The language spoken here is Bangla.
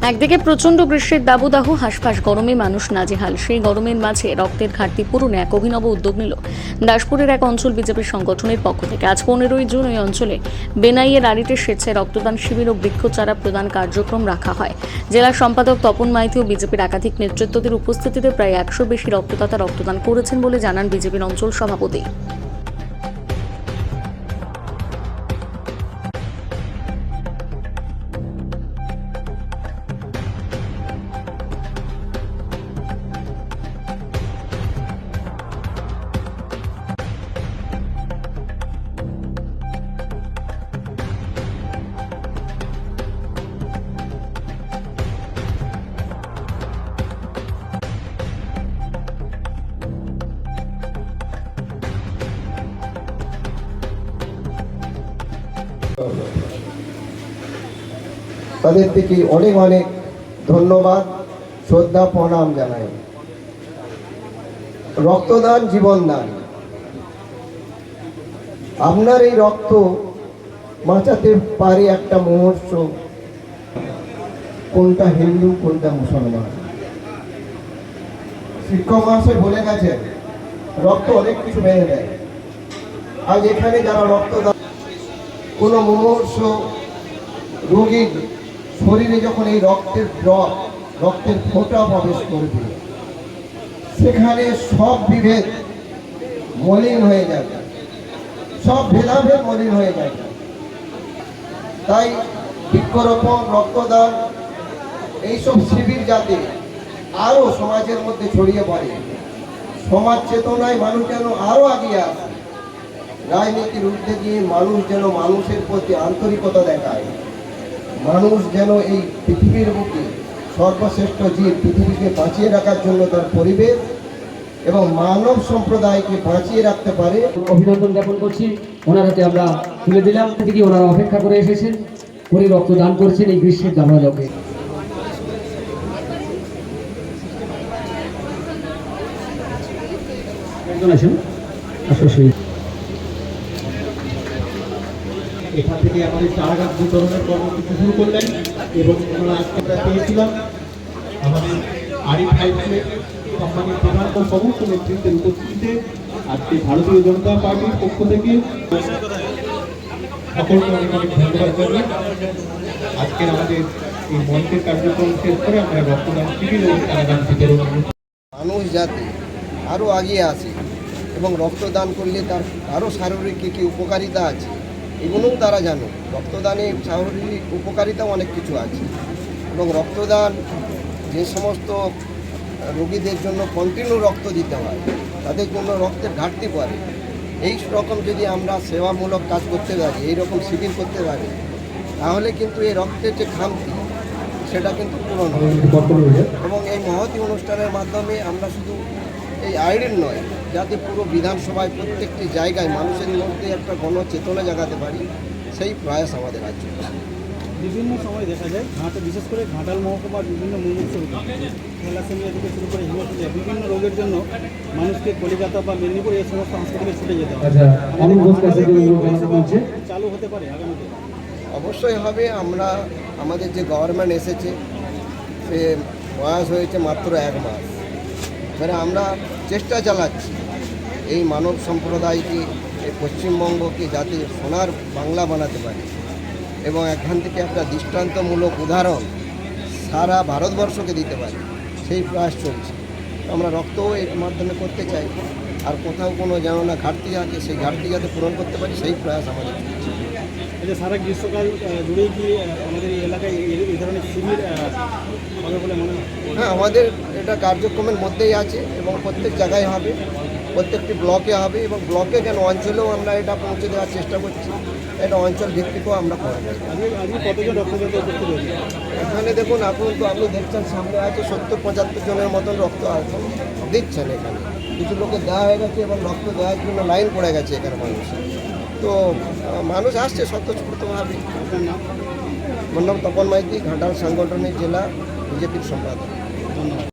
একদিকে প্রচন্ড গ্রীষ্মের দাবদাহ, হাঁসফাঁস গরমে মানুষ নাজেহাল। সেই গরমের মাঝে রক্তের ঘাটতি পূরণে এক অভিনব উদ্যোগ নিল দাসপুরের এক অঞ্চল বিজেপি সংগঠনের পক্ষ থেকে। আজ 15ই জুন ওই অঞ্চলে বেনাইয়ের আড়িতে স্বেচ্ছায় রক্তদান শিবির ও বৃক্ষচারা প্রদান কার্যক্রম রাখা হয়। জেলা সম্পাদক তপন মাইতি ও বিজেপির একাধিক নেতৃত্বদের উপস্থিতিতে প্রায় 100 বেশি রক্তদাতা রক্তদান করেছেন বলে জানান বিজেপির অঞ্চল সভাপতি। তাদের থেকে অনেক অনেক ধন্যবাদ, শ্রদ্ধা, প্রণাম জানাই। রক্তদান জীবনদান। আপনার এই রক্ত বাঁচাতে পারে একটা মুহূর্ত। কোনটা হিন্দু কোনটা মুসলমান। শিক্ষক মহাশয় বলে গেছেন রক্ত অনেক কিছু ভেঙে দেয়। আজ এখানে যারা রক্তদান, কোনো মুমূর্ষ রোগীর শরীরে যখন এই রক্তের ফোঁটা প্রবেশ করবে, সেখানে সব বিভেদ মলিন হয়ে যাবে, সব ভেদাভেদ মলিন হয়ে যাবে। তাই বৃক্ষরোপণ, রক্তদান, এইসব শিবির যাতে আরো সমাজের মধ্যে ছড়িয়ে পড়ে, সমাজ চেতনায় মানুষ যেন আরো এগিয়ে আসে, রাজনীতির ঊর্ধ্বে গিয়ে মানুষ যেন মানুষের প্রতি আন্তরিকতা দেখায়, মানুষ যেন এই পৃথিবীর বুকে সর্বশ্রেষ্ঠ জীব, পৃথিবীকে বাঁচিয়ে রাখার জন্য তার পরিবেশ এবং মানব সম্প্রদায়কে বাঁচিয়ে রাখতে পারে। অভিনন্দন জ্ঞাপন করছি। ওনার হাতে আমরা তুলে দিলাম থেকে ওনারা অপেক্ষা করে এসেছেন, করে রক্তদান করছেন এই গ্রীষ্মের দাবদাহে। এখান থেকে আমাদের চারাগাছ বিতরণের কর্মসূচি শুরু করলেন এবং আমরা আজকে পেয়েছিলাম আমাদের আরিফ হাইফের কোম্পানির প্রধান ও সমস্ত নেতৃত্বের উপস্থিতিতে আজকে ভারতীয় জনতা পার্টির পক্ষ থেকে সকলকে অনেক অনেক ধন্যবাদ জানাই। আজকের আমাদের এই মঞ্চের কার্যক্রম শেষ করে আমরা রক্তদান শিবির ও চারাগাছ বিতরণ। মানুষ যাতে আরও এগিয়ে আসে এবং রক্তদান করলে তার আরও শারীরিক কী উপকারিতা আছে এগুলোও তারা জানে। রক্তদানে শারীরিক উপকারিতাও অনেক কিছু আছে এবং রক্তদান যে সমস্ত রোগীদের জন্য কন্টিনিউ রক্ত দিতে হয়, তাদের জন্য রক্তের ঘাটতি পড়ে। এই রকম যদি আমরা সেবামূলক কাজ করতে পারি, এইরকম শিবির করতে পারি, তাহলে কিন্তু এই রক্তের যে খামতি সেটা কিন্তু পূরণ হবে। এবং এই মহতী অনুষ্ঠানের মাধ্যমে আমরা শুধু এই আইডির নয়, যাতে পুরো বিধানসভায় প্রত্যেকটি জায়গায় মানুষের মধ্যে একটা গণচেতনা জাগাতে পারি, সেই প্রয়াস আমাদের আছে। বিভিন্ন সময় দেখা যায় বিশেষ করে ঘাটাল মহকুমার বিভিন্ন মুমূর্ষ থ্যালাসেমিয়া থেকে শুরু করে হিমোফিলিয়া বিভিন্ন রোগের জন্য মানুষকে কলিকাতা বা মেদিনীপুর এই সমস্ত হাসপাতালে ছুটে যেতে হয়। চালু হতে পারে আগামীতে? অবশ্যই হবে। আমাদের যে গভর্নমেন্ট এসেছে সে বয়স হয়েছে মাত্র 1 মাস। এবারে আমরা চেষ্টা চালাচ্ছি এই মানব সম্প্রদায়কে, এই পশ্চিমবঙ্গকে যাতে সোনার বাংলা বানাতে পারি এবং এখান থেকে একটা দৃষ্টান্তমূলক উদাহরণ সারা ভারতবর্ষকে দিতে পারি, সেই প্রয়াস চলছে। আমরা রক্তও এর মাধ্যমে করতে চাই, আর কোথাও কোনো যেন না ঘাটতি আছে সেই ঘাটতি যাতে পূরণ করতে পারি, সেই প্রয়াস আমাদের চলছে। আচ্ছা, সারা গ্রীষ্মকাল জুড়েই কি আমাদের এই এলাকায় এই ধরনের শিবির হবে বলে মনে হয়? হ্যাঁ, আমাদের এটা কার্যক্রমের মধ্যেই আছে এবং প্রত্যেক জায়গায় হবে, প্রত্যেকটি ব্লকে হবে এবং ব্লকে যেন অঞ্চলেও আমরা এটা পৌঁছে দেওয়ার চেষ্টা করছি। এটা অঞ্চল ভিত্তিকও আমরা করব। কতজন রক্তদান করতে পেরেছি এখানে দেখুন, এখন তো আপনি দেখছেন সামনে আছে 70-75 জনের মতন রক্ত দিচ্ছেন। এখানে কিছু লোকের দেওয়া হয়ে গেছে এবং রক্ত দেওয়ার জন্য লাইন পড়ে গেছে এখানে মানুষ। তো মানুষ আসছে স্বতঃস্ফূর্তভাবে। আমার নাম তপন মাইতি, ঘাটাল সাংগঠনিক জেলা বিজেপির সম্পাদক। ধন্যবাদ।